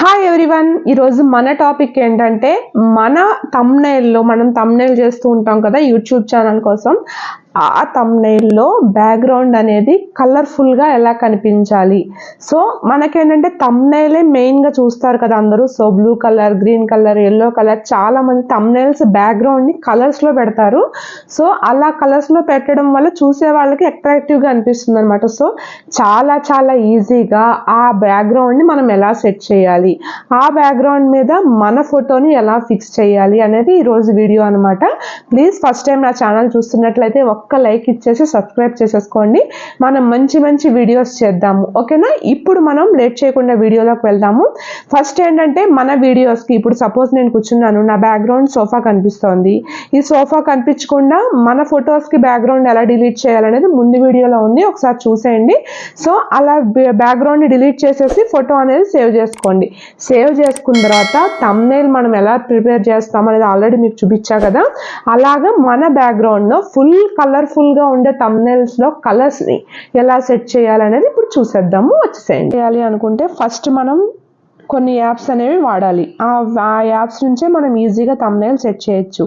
Hi everyone, ఈరోజు మన topic ఏంటంటే మన మనం thumbnail చేస్తూ ఉంటాం కదా యూట్యూబ్ ఛానల్ కోసం. ఆ thumbnailలో బ్యాక్గ్రౌండ్ అనేది కలర్ఫుల్గా ఎలా కనిపించాలి. సో మనకేంటంటే thumbnailే మెయిన్గా చూస్తారు కదా అందరూ. So blue colour, green colour, yellow colour, చాలా మంది thumbnails బ్యాక్గ్రౌండ్ని కలర్స్లో పెడతారు. సో అలా కలర్స్లో పెట్టడం వల్ల చూసే వాళ్ళకి అట్రాక్టివ్గా అనిపిస్తుంది అనమాట. సో చాలా ఈజీగా ఆ బ్యాక్గ్రౌండ్ని మనం ఎలా సెట్ చేయాలి, ఆ బ్యాక్గ్రౌండ్ మీద మన ఫోటోని ఎలా ఫిక్స్ చేయాలి అనేది ఈరోజు వీడియో అనమాట. ప్లీజ్ ఫస్ట్ టైం నా ఛానల్ చూస్తున్నట్లయితే ఒక్క లైక్ ఇచ్చేసి సబ్స్క్రైబ్ చేసేసుకోండి. మనం మంచి వీడియోస్ చేద్దాము, ఓకేనా. ఇప్పుడు మనం లేట్ చేయకుండా వీడియోలోకి వెళ్దాము. ఫస్ట్ ఏంటంటే మన వీడియోస్కి ఇప్పుడు సపోజ్ నేను కూర్చున్నాను, నా బ్యాక్గ్రౌండ్ సోఫా కనిపిస్తోంది. ఈ సోఫా కనిపించకుండా మన ఫొటోస్కి బ్యాక్గ్రౌండ్ ఎలా డిలీట్ చేయాలనేది ముందు వీడియోలో ఉంది, ఒకసారి చూసేయండి. సో అలా బ్యాక్గ్రౌండ్ని డిలీట్ చేసేసి ఫోటో అనేది సేవ్ చేసుకోండి. సేవ్ చేసుకున్న తర్వాత thumbnail మనం ఎలా ప్రిపేర్ చేస్తాం అనేది ఆల్రెడీ మీకు చూపించా కదా. అలాగా మన బ్యాక్గ్రౌండ్లో ఫుల్ కలర్ఫుల్గా ఉండే thumbnailsలో కలర్స్ని ఎలా సెట్ చేయాలనేది ఇప్పుడు చూసేద్దాము, వచ్చేసేయండి. చేయాలి అనుకుంటే ఫస్ట్ మనం కొన్ని యాప్స్ అనేవి వాడాలి. ఆ యాప్స్ నుంచే మనం ఈజీగా thumbnail సెట్ చేయొచ్చు.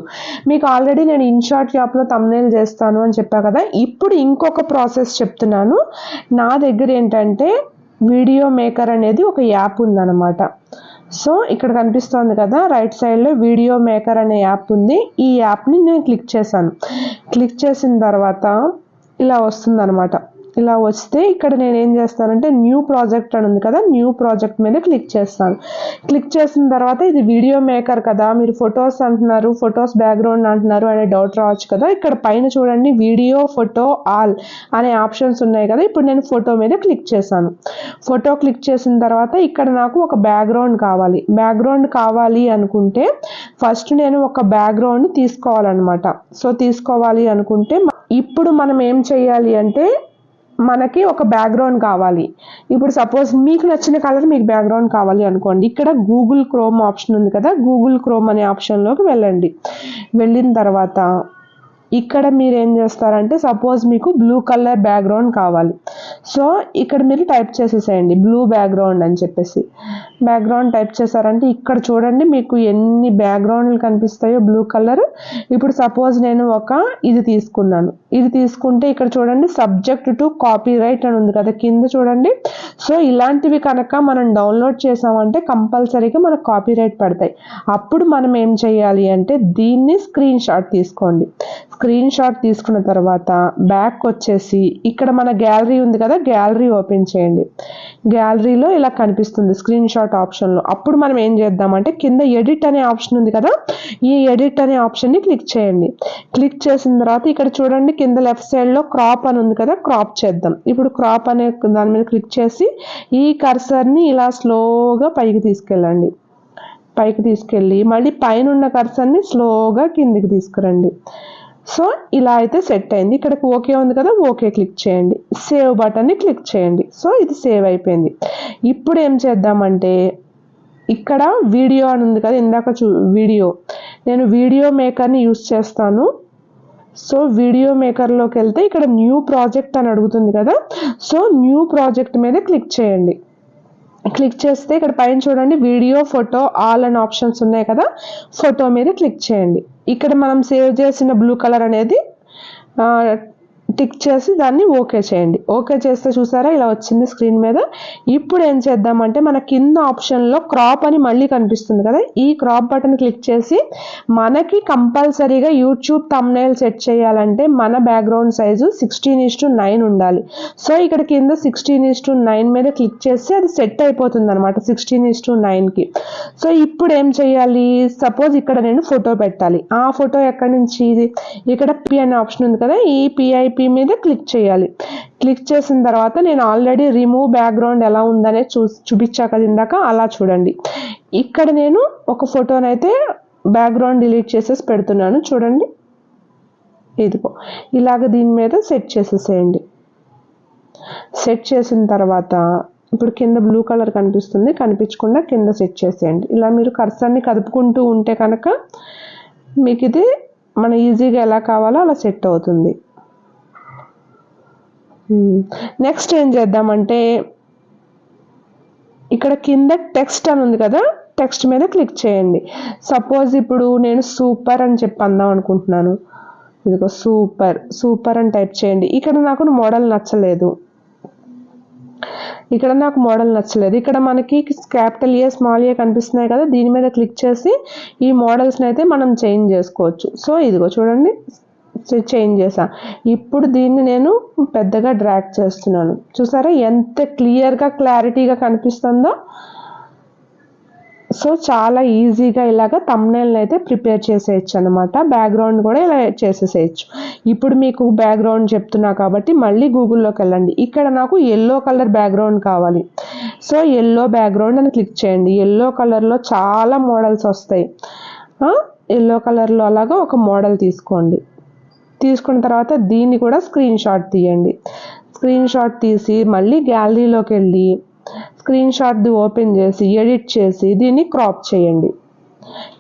మీకు ఆల్రెడీ నేను ఇన్షార్ట్ యాప్లో thumbnail చేస్తాను అని చెప్పా కదా. ఇప్పుడు ఇంకొక ప్రాసెస్ చెప్తున్నాను. నా దగ్గర ఏంటంటే వీడియో మేకర్ అనేది ఒక యాప్ ఉందన్నమాట. సో ఇక్కడ కనిపిస్తోంది కదా రైట్ సైడ్లో వీడియో మేకర్ అనే యాప్ ఉంది. ఈ యాప్ని నేను క్లిక్ చేశాను. క్లిక్ చేసిన తర్వాత ఇలా వస్తుందన్నమాట. ఇలా వస్తే ఇక్కడ నేను ఏం చేస్తానంటే న్యూ ప్రాజెక్ట్ అని ఉంది కదా, న్యూ ప్రాజెక్ట్ మీద క్లిక్ చేస్తాను. క్లిక్ చేసిన తర్వాత ఇది వీడియో మేకర్ కదా, మీరు ఫొటోస్ అంటున్నారు, ఫొటోస్ బ్యాక్గ్రౌండ్ అంటున్నారు అనే డౌట్ రావచ్చు కదా. ఇక్కడ పైన చూడండి వీడియో, ఫోటో, ఆల్ అనే ఆప్షన్స్ ఉన్నాయి కదా. ఇప్పుడు నేను ఫోటో మీద క్లిక్ చేశాను. ఫోటో క్లిక్ చేసిన తర్వాత ఇక్కడ నాకు ఒక బ్యాక్గ్రౌండ్ కావాలి. బ్యాక్గ్రౌండ్ కావాలి అనుకుంటే ఫస్ట్ నేను ఒక బ్యాక్గ్రౌండ్ తీసుకోవాలన్నమాట. సో తీసుకోవాలి అనుకుంటే ఇప్పుడు మనం ఏం చేయాలి అంటే మనకి ఒక బ్యాక్గ్రౌండ్ కావాలి. ఇప్పుడు సపోజ్ మీకు నచ్చిన కలర్ మీకు బ్యాక్గ్రౌండ్ కావాలి అనుకోండి. ఇక్కడ గూగుల్ క్రోమ్ ఆప్షన్ ఉంది కదా, గూగుల్ క్రోమ్ అనే ఆప్షన్లోకి వెళ్ళండి. వెళ్ళిన తర్వాత ఇక్కడ మీరు ఏం చేస్తారంటే సపోజ్ మీకు బ్లూ కలర్ బ్యాక్గ్రౌండ్ కావాలి. సో ఇక్కడ మీరు టైప్ చేసేసేయండి బ్లూ బ్యాక్గ్రౌండ్ అని చెప్పేసి. బ్యాక్గ్రౌండ్ టైప్ చేశారంటే ఇక్కడ చూడండి మీకు ఎన్ని బ్యాక్గ్రౌండ్లు కనిపిస్తాయో బ్లూ కలర్. ఇప్పుడు సపోజ్ నేను ఇది తీసుకున్నాను. ఇది తీసుకుంటే ఇక్కడ చూడండి సబ్జెక్ట్ టు కాపీ రైట్ అని ఉంది కదా కింద చూడండి. సో ఇలాంటివి కనుక మనం డౌన్లోడ్ చేసామంటే కంపల్సరీగా మనకు కాపీ రైట్ పడతాయి. అప్పుడు మనం ఏం చేయాలి అంటే దీన్ని స్క్రీన్ షాట్ తీసుకోండి. స్క్రీన్ షాట్ తీసుకున్న తర్వాత బ్యాక్ వచ్చేసి ఇక్కడ మన గ్యాలరీ ఉంది కదా, గ్యాలరీ ఓపెన్ చేయండి. గ్యాలరీలో ఇలా కనిపిస్తుంది స్క్రీన్ షాట్ ఆప్షన్లో. అప్పుడు మనం ఏం చేద్దామంటే కింద ఎడిట్ అనే ఆప్షన్ ఉంది కదా, ఈ ఎడిట్ అనే ఆప్షన్ని క్లిక్ చేయండి. క్లిక్ చేసిన తర్వాత ఇక్కడ చూడండి కింద లెఫ్ట్ సైడ్లో క్రాప్ అని ఉంది కదా, క్రాప్ చేద్దాం. ఇప్పుడు క్రాప్ అనే దాని మీద క్లిక్ చేసి ఈ కర్సర్ని ఇలా స్లోగా పైకి తీసుకెళ్ళండి. పైకి తీసుకెళ్ళి మళ్ళీ పైన ఉన్న కర్సర్ని స్లోగా కిందికి తీసుకురండి. సో ఇలా అయితే సెట్ అయింది. ఇక్కడికి ఓకే ఉంది కదా, ఓకే క్లిక్ చేయండి. సేవ్ బటన్ని క్లిక్ చేయండి. సో ఇది సేవ్ అయిపోయింది. ఇప్పుడు ఏం చేద్దామంటే ఇక్కడ వీడియో అని ఉంది కదా, ఇందాక వీడియో, నేను వీడియో మేకర్ని యూస్ చేస్తాను. సో వీడియో మేకర్లోకి వెళ్తే ఇక్కడ న్యూ ప్రాజెక్ట్ అని అడుగుతుంది కదా. సో న్యూ ప్రాజెక్ట్ మీద క్లిక్ చేయండి. క్లిక్ చేస్తే ఇక్కడ పైన చూడండి వీడియో, ఫోటో, ఆల్ అనే ఆప్షన్స్ ఉన్నాయి కదా. ఫోటో మీద క్లిక్ చేయండి. ఇక్కడ మనం సేవ్ చేసిన బ్లూ కలర్ అనేది టిక్ చేసి దాన్ని ఓకే చేయండి. ఓకే చేస్తే చూసారా ఇలా వచ్చింది స్క్రీన్ మీద. ఇప్పుడు ఏం చేద్దామంటే మన కింద ఆప్షన్లో క్రాప్ అని మళ్ళీ కనిపిస్తుంది కదా, ఈ క్రాప్ బటన్ క్లిక్ చేసి మనకి కంపల్సరీగా యూట్యూబ్ thumbnail సెట్ చేయాలంటే మన బ్యాక్గ్రౌండ్ సైజు 16:9 ఉండాలి. సో ఇక్కడ కింద 16:9 మీద క్లిక్ చేస్తే అది సెట్ అయిపోతుంది అనమాట 16:9కి. సో ఇప్పుడు ఏం చేయాలి, సపోజ్ ఇక్కడ నేను ఫోటో పెట్టాలి. ఆ ఫోటో ఎక్కడి నుంచి, ఇక్కడ పి అనే ఆప్షన్ ఉంది కదా, ఈ పిఐపి మీద క్లిక్ చేయాలి. క్లిక్ చేసిన తర్వాత నేను ఆల్రెడీ రిమూవ్ బ్యాక్గ్రౌండ్ ఎలా ఉందనే చూపించా కదా ఇందాక, అలా చూడండి. ఇక్కడ నేను ఒక ఫోటోనైతే బ్యాక్గ్రౌండ్ డిలీట్ చేసేసి పెడుతున్నాను చూడండి. ఇదిగో ఇలాగ దీని మీద సెట్ చేసేసేయండి. సెట్ చేసిన తర్వాత ఇప్పుడు కింద బ్లూ కలర్ కనిపిస్తుంది, కనిపించకుండా కింద సెట్ చేసేయండి. ఇలా మీరు కర్సర్ని కదుపుకుంటూ ఉంటే కనుక మీకు ఇది మన ఈజీగా ఎలా కావాలో అలా సెట్ అవుతుంది. నెక్స్ట్ ఏం చేద్దామంటే ఇక్కడ కింద టెక్స్ట్ అని ఉంది కదా, టెక్స్ట్ మీద క్లిక్ చేయండి. సపోజ్ ఇప్పుడు నేను సూపర్ అని చెప్పి అందాం అనుకుంటున్నాను. ఇదిగో సూపర్ అని టైప్ చేయండి. ఇక్కడ నాకు మోడల్ నచ్చలేదు, ఇక్కడ మనకి క్యాపిటల్ ఏ స్మాల్ ఏ కనిపిస్తున్నాయి కదా, దీని మీద క్లిక్ చేసి ఈ మోడల్స్ని అయితే మనం చేంజ్ చేసుకోవచ్చు. సో ఇదిగో చూడండి, చేంజ్ చేసా. ఇప్పుడు దీన్ని నేను పెద్దగా డ్రాగ్ చేస్తున్నాను. చూసారా ఎంత క్లియర్గా క్లారిటీగా కనిపిస్తుందో. సో చాలా ఈజీగా ఇలాగ థంబ్నెయిల్ని అయితే ప్రిపేర్ చేసేయచ్చు అనమాట. బ్యాక్గ్రౌండ్ కూడా ఇలా చేసేసేయచ్చు. ఇప్పుడు మీకు బ్యాక్గ్రౌండ్ చెప్తున్నా కాబట్టి మళ్ళీ గూగుల్లోకి వెళ్ళండి. ఇక్కడ నాకు ఎల్లో కలర్ బ్యాక్గ్రౌండ్ కావాలి. సో ఎల్లో బ్యాక్గ్రౌండ్ అని క్లిక్ చేయండి. ఎల్లో కలర్లో చాలా మోడల్స్ వస్తాయి. ఎల్లో కలర్లో అలాగా ఒక మోడల్ తీసుకోండి. తీసుకున్న తర్వాత దీన్ని కూడా స్క్రీన్ షాట్ తీయండి. స్క్రీన్ షాట్ తీసి మళ్ళీ గ్యాలరీలోకి వెళ్ళి స్క్రీన్ షాట్ది ఓపెన్ చేసి ఎడిట్ చేసి దీన్ని క్రాప్ చేయండి.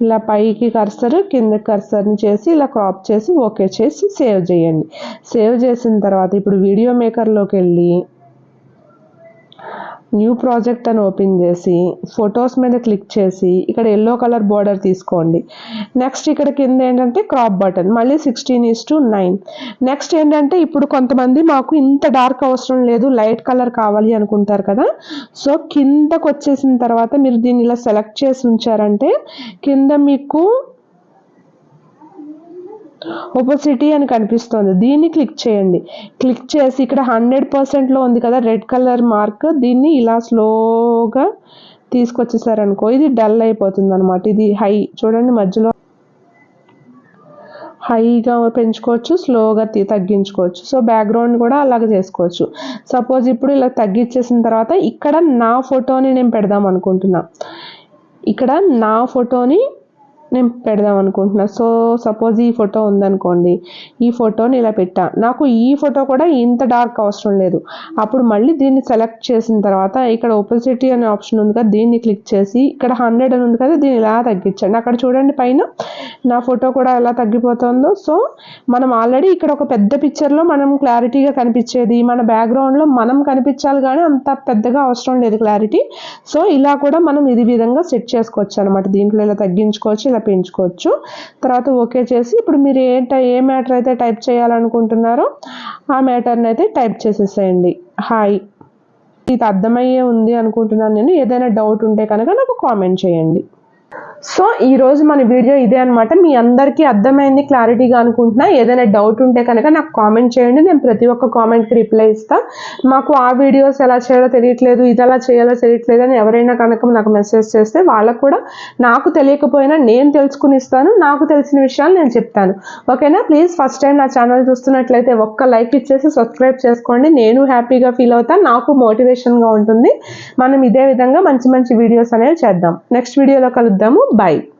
ఇలా పైకి కర్సర్ కింద కర్సర్ని చేసి ఇలా క్రాప్ చేసి ఓకే చేసి సేవ్ చేయండి. సేవ్ చేసిన తర్వాత ఇప్పుడు వీడియో మేకర్లోకి వెళ్ళి న్యూ ప్రాజెక్ట్ అని ఓపెన్ చేసి ఫొటోస్ మీద క్లిక్ చేసి ఇక్కడ ఎల్లో కలర్ బోర్డర్ తీసుకోండి. నెక్స్ట్ ఇక్కడ కింద ఏంటంటే క్రాప్ బటన్, మళ్ళీ 16:9. నెక్స్ట్ ఏంటంటే ఇప్పుడు కొంతమంది మాకు ఇంత డార్క్ అవసరం లేదు, లైట్ కలర్ కావాలి అనుకుంటారు కదా. సో కిందకు వచ్చేసిన తర్వాత మీరు దీన్ని ఇలా సెలెక్ట్ చేసి ఉంచారంటే కింద మీకు ఒపోసిటీ అని కనిపిస్తుంది. దీన్ని క్లిక్ చేయండి. క్లిక్ చేసి ఇక్కడ 100%లో ఉంది కదా రెడ్ కలర్ మార్క్, దీన్ని ఇలా స్లోగా తీసుకొచ్చేసారనుకో ఇది డల్ అయిపోతుంది అనమాట. ఇది హై చూడండి, మధ్యలో హైగా పెంచుకోవచ్చు, స్లోగా తగ్గించుకోవచ్చు. సో బ్యాక్గ్రౌండ్ కూడా అలాగే చేసుకోవచ్చు. సపోజ్ ఇప్పుడు ఇలా తగ్గించేసిన తర్వాత ఇక్కడ నా ఫోటోని నేను పెడదాం అనుకుంటున్నా. సో సపోజ్ ఈ ఫోటో ఉందనుకోండి, ఈ ఫోటోని ఇలా పెట్టా. నాకు ఈ ఫోటో కూడా ఇంత డార్క్ అవసరం లేదు. అప్పుడు మళ్ళీ దీన్ని సెలెక్ట్ చేసిన తర్వాత ఇక్కడ ఒపోసిటీ అనే ఆప్షన్ ఉంది కదా, దీన్ని క్లిక్ చేసి ఇక్కడ 100 అని ఉంది కదా, దీన్ని ఇలా తగ్గించండి. అక్కడ చూడండి పైన నా ఫోటో కూడా ఎలా తగ్గిపోతుందో. సో మనం ఆల్రెడీ ఇక్కడ ఒక పెద్ద పిక్చర్లో మనం క్లారిటీగా కనిపించేది, మన బ్యాక్గ్రౌండ్లో మనం కనిపించాలి కానీ అంత పెద్దగా అవసరం లేదు క్లారిటీ. సో ఇలా కూడా మనం ఇది విధంగా సెట్ చేసుకోవచ్చు అనమాట. దీంట్లో ఇలా తగ్గించుకోవచ్చు, ఇలా పెంచుకోవచ్చు. తర్వాత ఓకే చేసి ఇప్పుడు మీరు ఏ మ్యాటర్ అయితే టైప్ చేయాలనుకుంటున్నారో ఆ మ్యాటర్ని అయితే టైప్ చేసేసేయండి. హాయ్, ఇది అర్థమయ్యే ఉంది అనుకుంటున్నాను నేను. ఏదైనా డౌట్ ఉంటే కనుక నాకు కామెంట్ చేయండి. సో ఈరోజు మన వీడియో ఇదే అనమాట. మీ అందరికీ అర్థమైంది క్లారిటీగా అనుకుంటున్నా. ఏదైనా డౌట్ ఉంటే కనుక నాకు కామెంట్ చేయండి, నేను ప్రతి ఒక్క కామెంట్కి రిప్లై ఇస్తాను. మాకు ఆ వీడియోస్ ఎలా చేయాలో తెలియట్లేదు, ఇది ఎలా చేయాలో తెలియట్లేదు అని ఎవరైనా కనుక నాకు మెసేజ్ చేస్తే వాళ్ళకు కూడా నాకు తెలియకపోయినా నేను తెలుసుకుని ఇస్తాను. నాకు తెలిసిన విషయాలు నేను చెప్తాను. ఓకేనా? ప్లీజ్ ఫస్ట్ టైం నా ఛానల్ చూస్తున్నట్లయితే ఒక్క లైక్ ఇచ్చేసి సబ్స్క్రైబ్ చేసుకోండి. నేను హ్యాపీగా ఫీల్ అవుతాను, నాకు మోటివేషన్గా ఉంటుంది. మనం ఇదే విధంగా మంచి మంచి వీడియోస్ అనేవి చేద్దాం. నెక్స్ట్ వీడియోలో కలుద్దాము. Bye.